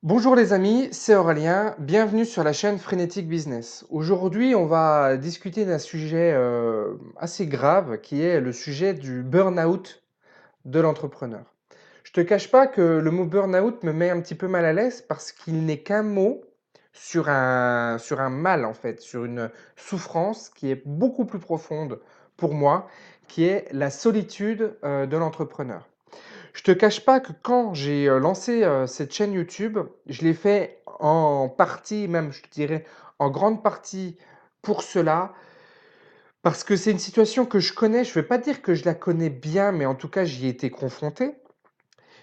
Bonjour les amis, c'est Aurélien, bienvenue sur la chaîne Frénétique Business. Aujourd'hui, on va discuter d'un sujet assez grave qui est le sujet du burn-out de l'entrepreneur. Je te cache pas que le mot burn-out me met un petit peu mal à l'aise parce qu'il n'est qu'un mot sur un mal en fait, sur une souffrance qui est beaucoup plus profonde pour moi, qui est la solitude de l'entrepreneur. Je te cache pas que quand j'ai lancé cette chaîne YouTube, je l'ai fait en partie, même je te dirais en grande partie pour cela, parce que c'est une situation que je connais. Je ne vais pas dire que je la connais bien, mais en tout cas, j'y ai été confronté.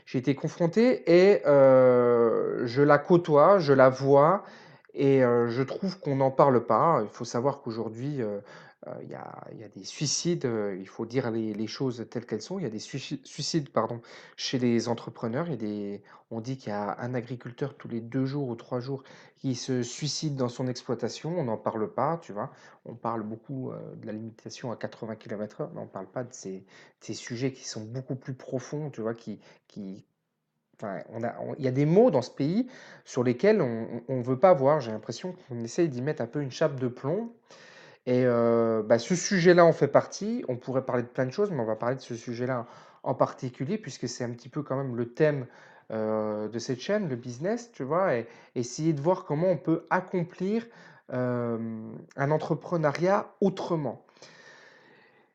J'ai été confronté et je la côtoie, je la vois et je trouve qu'on n'en parle pas. Il faut savoir qu'aujourd'hui, il y a des suicides, il faut dire les choses telles qu'elles sont. Il y a des suicides, pardon, chez les entrepreneurs. On dit qu'il y a un agriculteur tous les 2 jours ou 3 jours qui se suicide dans son exploitation. On n'en parle pas, tu vois? On parle beaucoup, de la limitation à 80 km/h, mais on ne parle pas de ces sujets qui sont beaucoup plus profonds, tu vois? Qui Enfin, il y a des mots dans ce pays sur lesquels on ne veut pas voir. J'ai l'impression qu'on essaye d'y mettre un peu une chape de plomb. Et bah, ce sujet-là en fait partie. On pourrait parler de plein de choses, mais on va parler de ce sujet-là en particulier, puisque c'est un petit peu quand même le thème de cette chaîne, le business, tu vois, et essayer de voir comment on peut accomplir un entrepreneuriat autrement.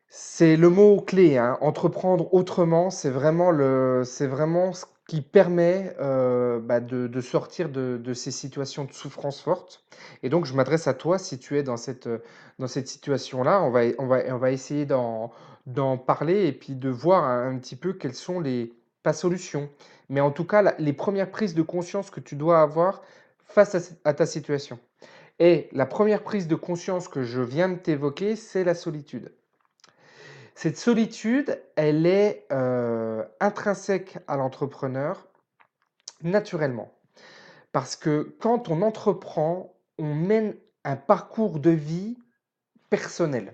C'est le mot-clé, hein, entreprendre autrement, c'est vraiment ce qui permet, bah, de sortir de ces situations de souffrance forte. Et donc je m'adresse à toi si tu es dans cette situation-là. On va essayer d'en parler et puis de voir un petit peu quelles sont les pas solutions, mais en tout cas la les premières prises de conscience que tu dois avoir face à ta situation. Et la première prise de conscience que je viens de t'évoquer, c'est la solitude. Cette solitude, elle est intrinsèque à l'entrepreneur naturellement. Parce que quand on entreprend, on mène un parcours de vie personnel.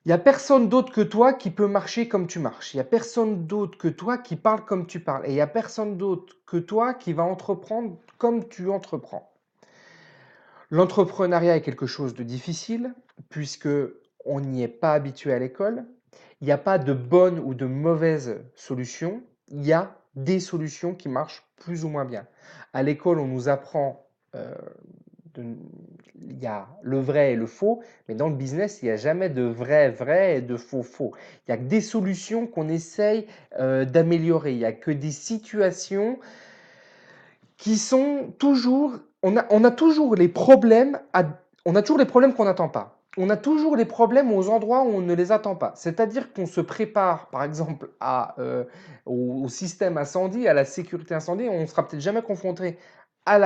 Il n'y a personne d'autre que toi qui peut marcher comme tu marches. Il n'y a personne d'autre que toi qui parle comme tu parles. Et il n'y a personne d'autre que toi qui va entreprendre comme tu entreprends. L'entrepreneuriat est quelque chose de difficile puisque on n'y est pas habitué à l'école. Il n'y a pas de bonne ou de mauvaise solution. Il y a des solutions qui marchent plus ou moins bien. À l'école, on nous apprend, de- il y a le vrai et le faux, mais dans le business, il n'y a jamais de vrai vrai et de faux faux. Il n'y a que des solutions qu'on essaye d'améliorer. Il n'y a que des situations qui sont toujours, on a toujours les problèmes, on a toujours les problèmes qu'on n'attend pas. On a toujours les problèmes aux endroits où on ne les attend pas. C'est-à-dire qu'on se prépare, par exemple, au système incendie, à la sécurité incendie, on ne sera peut-être jamais confronté à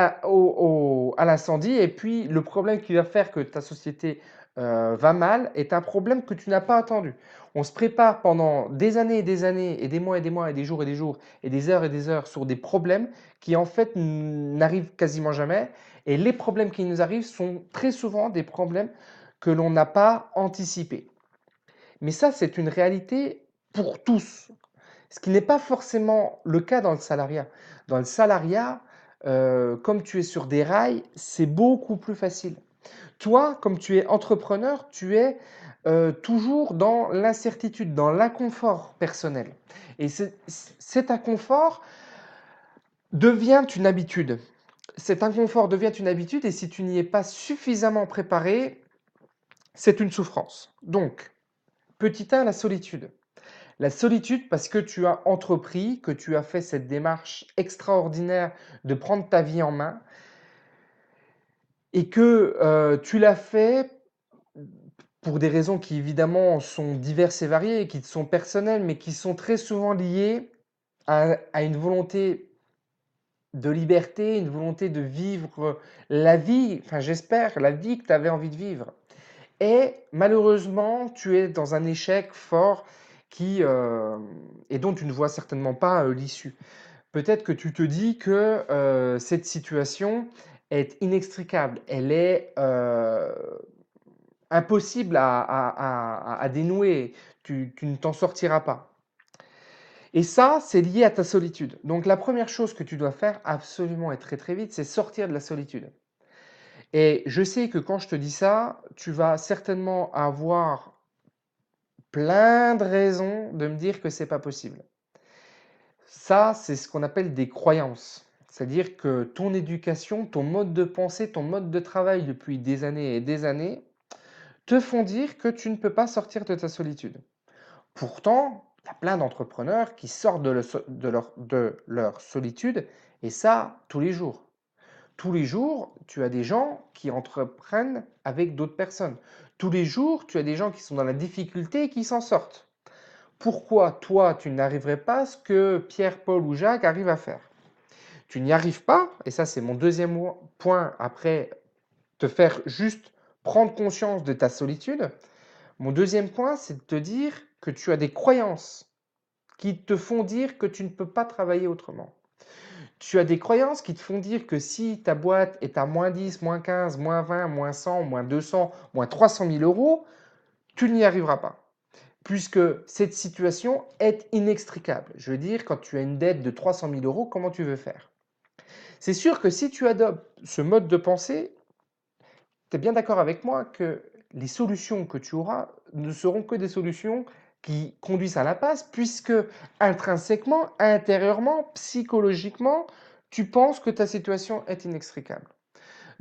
l'incendie. Et puis, le problème qui va faire que ta société va mal est un problème que tu n'as pas attendu. On se prépare pendant des années et des années, et des mois et des mois, et des jours, et des heures sur des problèmes qui en fait n'arrivent quasiment jamais. Et les problèmes qui nous arrivent sont très souvent des problèmes que l'on n'a pas anticipés. Mais ça, c'est une réalité pour tous, ce qui n'est pas forcément le cas dans le salariat. Dans le salariat, comme tu es sur des rails, c'est beaucoup plus facile. Toi, comme tu es entrepreneur, tu es toujours dans l'incertitude, dans l'inconfort personnel. Et cet inconfort devient une habitude. Cet inconfort devient une habitude et si tu n'y es pas suffisamment préparé, c'est une souffrance. Donc, petit 1, la solitude. La solitude parce que tu as entrepris, que tu as fait cette démarche extraordinaire de prendre ta vie en main et que tu l'as fait pour des raisons qui évidemment sont diverses et variées, qui te sont personnelles, mais qui sont très souvent liées à une volonté de liberté, une volonté de vivre la vie, enfin j'espère, la vie que tu avais envie de vivre. Et malheureusement, tu es dans un échec fort et dont tu ne vois certainement pas l'issue. Peut-être que tu te dis que cette situation est inextricable, elle est impossible à dénouer, tu ne t'en sortiras pas. Et ça, c'est lié à ta solitude. Donc la première chose que tu dois faire absolument et très très vite, c'est sortir de la solitude. Et je sais que quand je te dis ça, tu vas certainement avoir plein de raisons de me dire que c'est pas possible. Ça, c'est ce qu'on appelle des croyances. C'est-à-dire que ton éducation, ton mode de pensée, ton mode de travail depuis des années et des années te font dire que tu ne peux pas sortir de ta solitude. Pourtant, il y a plein d'entrepreneurs qui sortent de leur solitude, et ça, tous les jours. Tous les jours, tu as des gens qui entreprennent avec d'autres personnes. Tous les jours, tu as des gens qui sont dans la difficulté et qui s'en sortent. Pourquoi toi, tu n'arriverais pas à ce que Pierre, Paul ou Jacques arrivent à faire? Tu n'y arrives pas, et ça c'est mon deuxième point après te faire juste prendre conscience de ta solitude. Mon deuxième point, c'est de te dire que tu as des croyances qui te font dire que tu ne peux pas travailler autrement. Tu as des croyances qui te font dire que si ta boîte est à moins 10, moins 15, moins 20, moins 100, moins 200, moins 300 000 euros, tu n'y arriveras pas. Puisque cette situation est inextricable. Je veux dire, quand tu as une dette de 300 000 euros, comment tu veux faire? C'est sûr que si tu adoptes ce mode de pensée, tu es bien d'accord avec moi que les solutions que tu auras ne seront que des solutions qui conduisent à la passe, puisque intrinsèquement, intérieurement, psychologiquement, tu penses que ta situation est inextricable.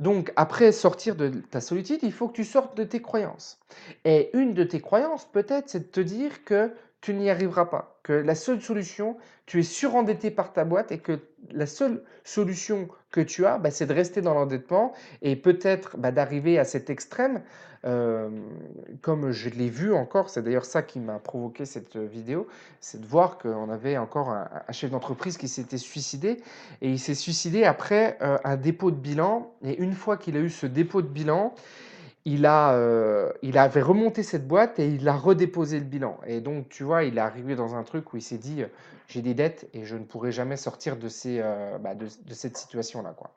Donc, après sortir de ta solitude, il faut que tu sortes de tes croyances. Et une de tes croyances, peut-être, c'est de te dire que tu n'y arriveras pas, que la seule solution, tu es surendetté par ta boîte et que la seule solution que tu as, c'est de rester dans l'endettement et peut-être d'arriver à cet extrême, euh, comme je l'ai vu encore, c'est d'ailleurs ça qui m'a provoqué cette vidéo, c'est de voir qu'on avait encore un chef d'entreprise qui s'était suicidé et il s'est suicidé après un dépôt de bilan. Et une fois qu'il a eu ce dépôt de bilan, il avait remonté cette boîte et il a redéposé le bilan. Et donc, tu vois, il est arrivé dans un truc où il s'est dit, j'ai des dettes et je ne pourrai jamais sortir de cette situation-là, quoi.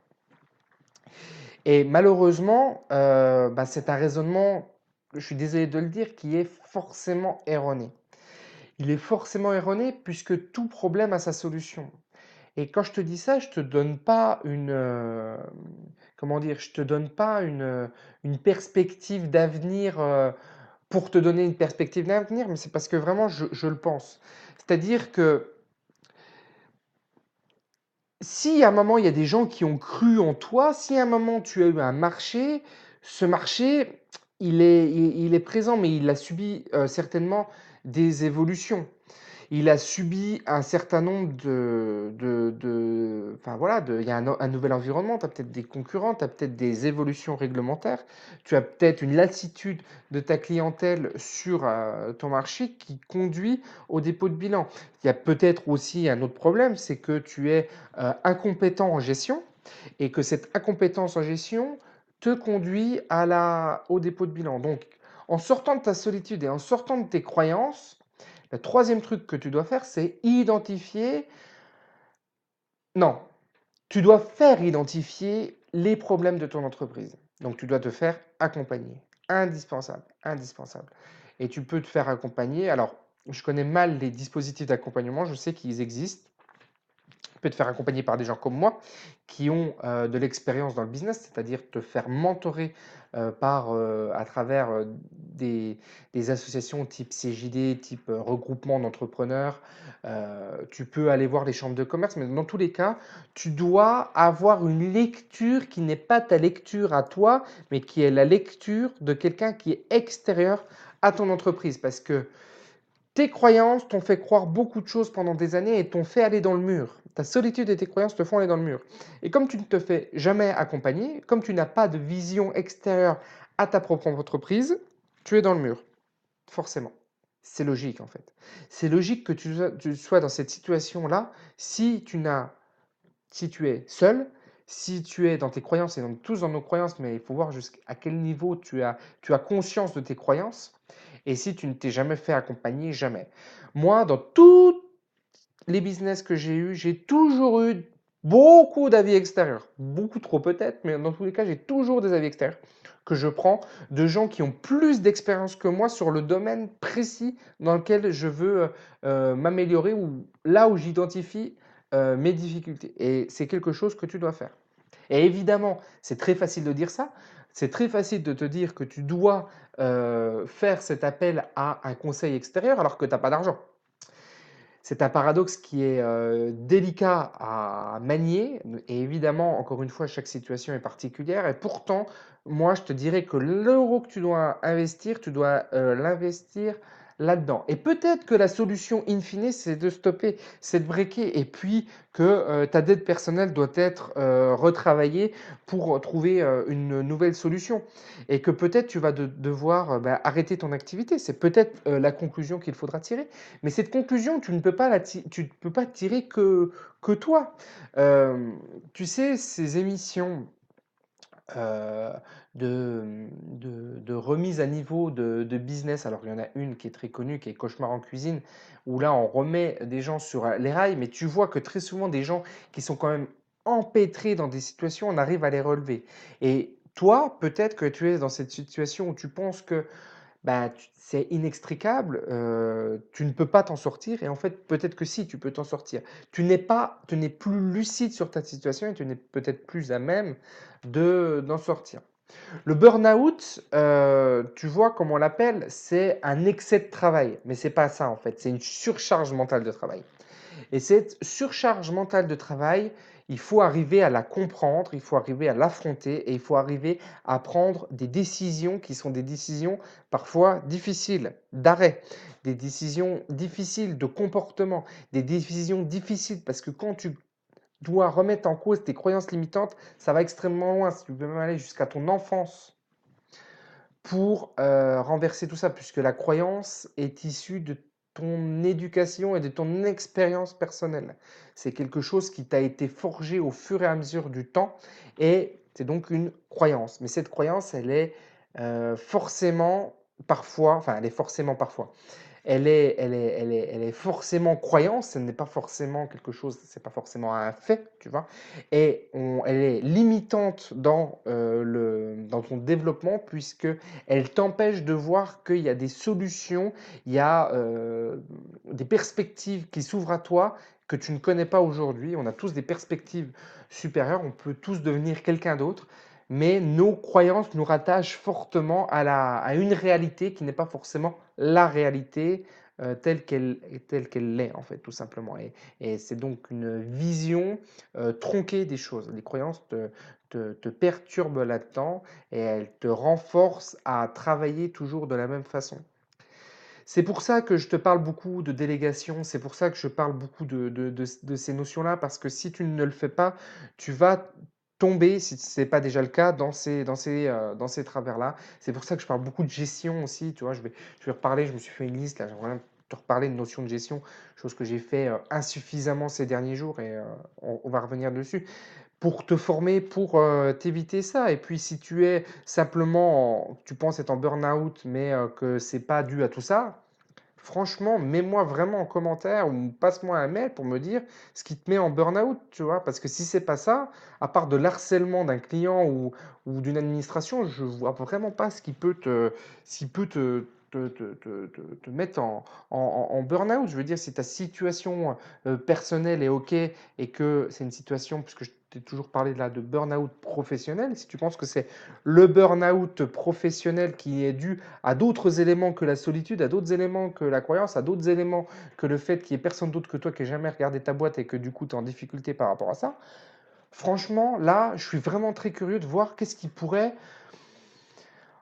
Et malheureusement, c'est un raisonnement, je suis désolé de le dire, qui est forcément erroné. Il est forcément erroné puisque tout problème a sa solution. Et quand je te dis ça, je te donne pas comment dire? Je te donne pas une perspective d'avenir, pour te donner une perspective d'avenir, mais c'est parce que vraiment je le pense. C'est-à-dire que si à un moment il y a des gens qui ont cru en toi, si à un moment tu as eu un marché, ce marché, il est présent, mais il a subi, certainement des évolutions. Il a subi un certain nombre enfin voilà, il y a un nouvel environnement, tu as peut-être des concurrents, tu as peut-être des évolutions réglementaires, tu as peut-être une lassitude de ta clientèle sur ton marché qui conduit au dépôt de bilan. Il y a peut-être aussi un autre problème, c'est que tu es incompétent en gestion et que cette incompétence en gestion te conduit au dépôt de bilan. Donc, en sortant de ta solitude et en sortant de tes croyances, le troisième truc que tu dois faire, c'est identifier. Non, tu dois faire identifier les problèmes de ton entreprise. Donc, tu dois te faire accompagner. Indispensable, indispensable. Et tu peux te faire accompagner. Alors, je connais mal les dispositifs d'accompagnement, je sais qu'ils existent. Tu peux te faire accompagner par des gens comme moi qui ont de l'expérience dans le business, c'est-à-dire te faire mentorer à travers des associations type CJD, type regroupement d'entrepreneurs. Tu peux aller voir les chambres de commerce, mais dans tous les cas, tu dois avoir une lecture qui n'est pas ta lecture à toi, mais qui est la lecture de quelqu'un qui est extérieur à ton entreprise. Parce que tes croyances t'ont fait croire beaucoup de choses pendant des années et t'ont fait aller dans le mur. Ta solitude et tes croyances te font aller dans le mur. Et comme tu ne te fais jamais accompagner, comme tu n'as pas de vision extérieure à ta propre entreprise, tu es dans le mur, forcément. C'est logique en fait. C'est logique que tu sois dans cette situation-là si tu es seul, si tu es dans tes croyances, et donc tous dans nos croyances, mais il faut voir jusqu'à quel niveau tu as conscience de tes croyances, et si tu ne t'es jamais fait accompagner, jamais. Moi, dans tous les business que j'ai toujours eu beaucoup d'avis extérieurs. Beaucoup trop peut-être, mais dans tous les cas, j'ai toujours des avis extérieurs. que je prends de gens qui ont plus d'expérience que moi sur le domaine précis dans lequel je veux m'améliorer ou là où j'identifie mes difficultés. Et c'est quelque chose que tu dois faire. Et évidemment, c'est très facile de dire ça. C'est très facile de te dire que tu dois faire cet appel à un conseil extérieur alors que tu n'as pas d'argent. C'est un paradoxe qui est délicat à manier et évidemment, encore une fois, chaque situation est particulière et pourtant, moi, je te dirais que l'euro que tu dois investir, tu dois l'investir là-dedans. Et peut-être que la solution in fine, c'est de stopper, c'est de breaker et puis que ta dette personnelle doit être retravaillée pour trouver une nouvelle solution et que peut-être tu vas devoir arrêter ton activité. C'est peut-être la conclusion qu'il faudra tirer. Mais cette conclusion, tu ne peux pas tu ne peux pas tirer que toi. Tu sais, ces émissions euh, de remise à niveau de business, alors il y en a une qui est très connue, qui est Cauchemar en cuisine, où là on remet des gens sur les rails, mais tu vois que très souvent des gens qui sont quand même empêtrés dans des situations, on arrive à les relever. Et toi, peut-être que tu es dans cette situation où tu penses que bah, c'est inextricable, tu ne peux pas t'en sortir et en fait, peut-être que si, tu peux t'en sortir. Tu n'es plus lucide sur ta situation et tu n'es peut-être plus à même d'en sortir. Le burn-out, tu vois, comme on l'appelle, c'est un excès de travail, mais c'est pas ça en fait, c'est une surcharge mentale de travail. Et cette surcharge mentale de travail, il faut arriver à la comprendre, il faut arriver à l'affronter et il faut arriver à prendre des décisions qui sont des décisions parfois difficiles d'arrêt, des décisions difficiles de comportement, des décisions difficiles parce que quand tu dois remettre en cause tes croyances limitantes, ça va extrêmement loin. Si tu peux même aller jusqu'à ton enfance pour renverser tout ça, puisque la croyance est issue de ton éducation et de ton expérience personnelle. C'est quelque chose qui t'a été forgé au fur et à mesure du temps et c'est donc une croyance. Mais cette croyance, elle est forcément parfois, enfin elle est forcément parfois, elle est forcément croyance, ce n'est pas forcément quelque chose, c'est pas forcément un fait, tu vois. Et elle est limitante dans ton développement puisque elle t'empêche de voir qu'il y a des solutions, il y a des perspectives qui s'ouvrent à toi que tu ne connais pas aujourd'hui. On a tous des perspectives supérieures, on peut tous devenir quelqu'un d'autre mais nos croyances nous rattachent fortement à une réalité qui n'est pas forcément la réalité telle qu'elle l'est, en fait, tout simplement. Et c'est donc une vision tronquée des choses. Les croyances te perturbent là-dedans et elles te renforcent à travailler toujours de la même façon. C'est pour ça que je te parle beaucoup de délégation, c'est pour ça que je parle beaucoup de ces notions-là, parce que si tu ne le fais pas, tu vas tomber, si ce n'est pas déjà le cas, dans ces travers-là. C'est pour ça que je parle beaucoup de gestion aussi, tu vois, je vais reparler, je me suis fait une liste, là, j'aimerais bien te reparler de notion de gestion, chose que j'ai fait insuffisamment ces derniers jours, et on va revenir dessus pour te former, pour t'éviter ça. Et puis, si tu es simplement, tu penses être en burn-out, mais que c'est pas dû à tout ça, franchement, mets-moi vraiment en commentaire ou passe-moi un mail pour me dire ce qui te met en burn-out, tu vois. Parce que si c'est pas ça, à part de l'harcèlement d'un client ou d'une administration, je vois vraiment pas ce qui peut te mettre en burn-out. Je veux dire, si ta situation personnelle est OK et que c'est une situation, puisque je t'ai toujours parlé de burn-out professionnel, si tu penses que c'est le burn-out professionnel qui est dû à d'autres éléments que la solitude, à d'autres éléments que la croyance, à d'autres éléments que le fait qu'il n'y ait personne d'autre que toi qui ait jamais regardé ta boîte et que du coup tu es en difficulté par rapport à ça, franchement, là, je suis vraiment très curieux de voir qu'est-ce qui pourrait.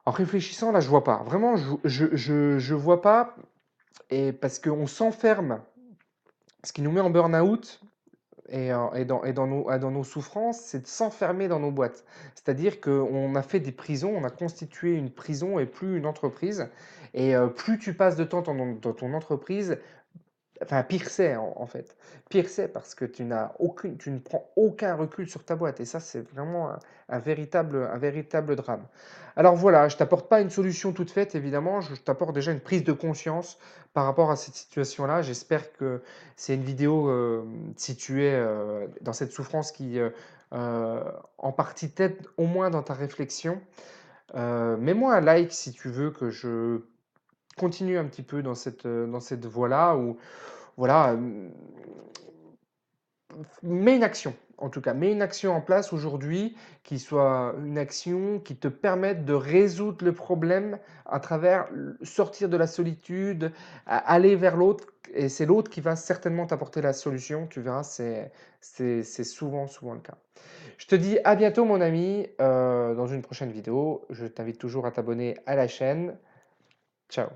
En réfléchissant, là, je vois pas. Vraiment, je vois pas. Et parce qu'on s'enferme, ce qui nous met en burn-out, et dans nos souffrances, c'est de s'enfermer dans nos boîtes. C'est-à-dire qu'on a fait des prisons, on a constitué une prison et plus une entreprise. Et plus tu passes de temps dans ton entreprise, enfin, pire c'est en fait. Pire c'est parce que tu ne prends aucun recul sur ta boîte et ça, c'est vraiment un véritable drame. Alors voilà, je t'apporte pas une solution toute faite, évidemment, je t'apporte déjà une prise de conscience par rapport à cette situation-là. J'espère que c'est une vidéo, si tu es dans cette souffrance qui, en partie t'aide au moins dans ta réflexion. Mets-moi un like si tu veux que je continue un petit peu dans cette voie-là où voilà, mets une action, en tout cas, mets une action en place aujourd'hui qui soit une action qui te permette de résoudre le problème à travers sortir de la solitude, aller vers l'autre, et c'est l'autre qui va certainement t'apporter la solution. Tu verras, c'est souvent, souvent le cas. Je te dis à bientôt, mon ami, dans une prochaine vidéo. Je t'invite toujours à t'abonner à la chaîne. Ciao.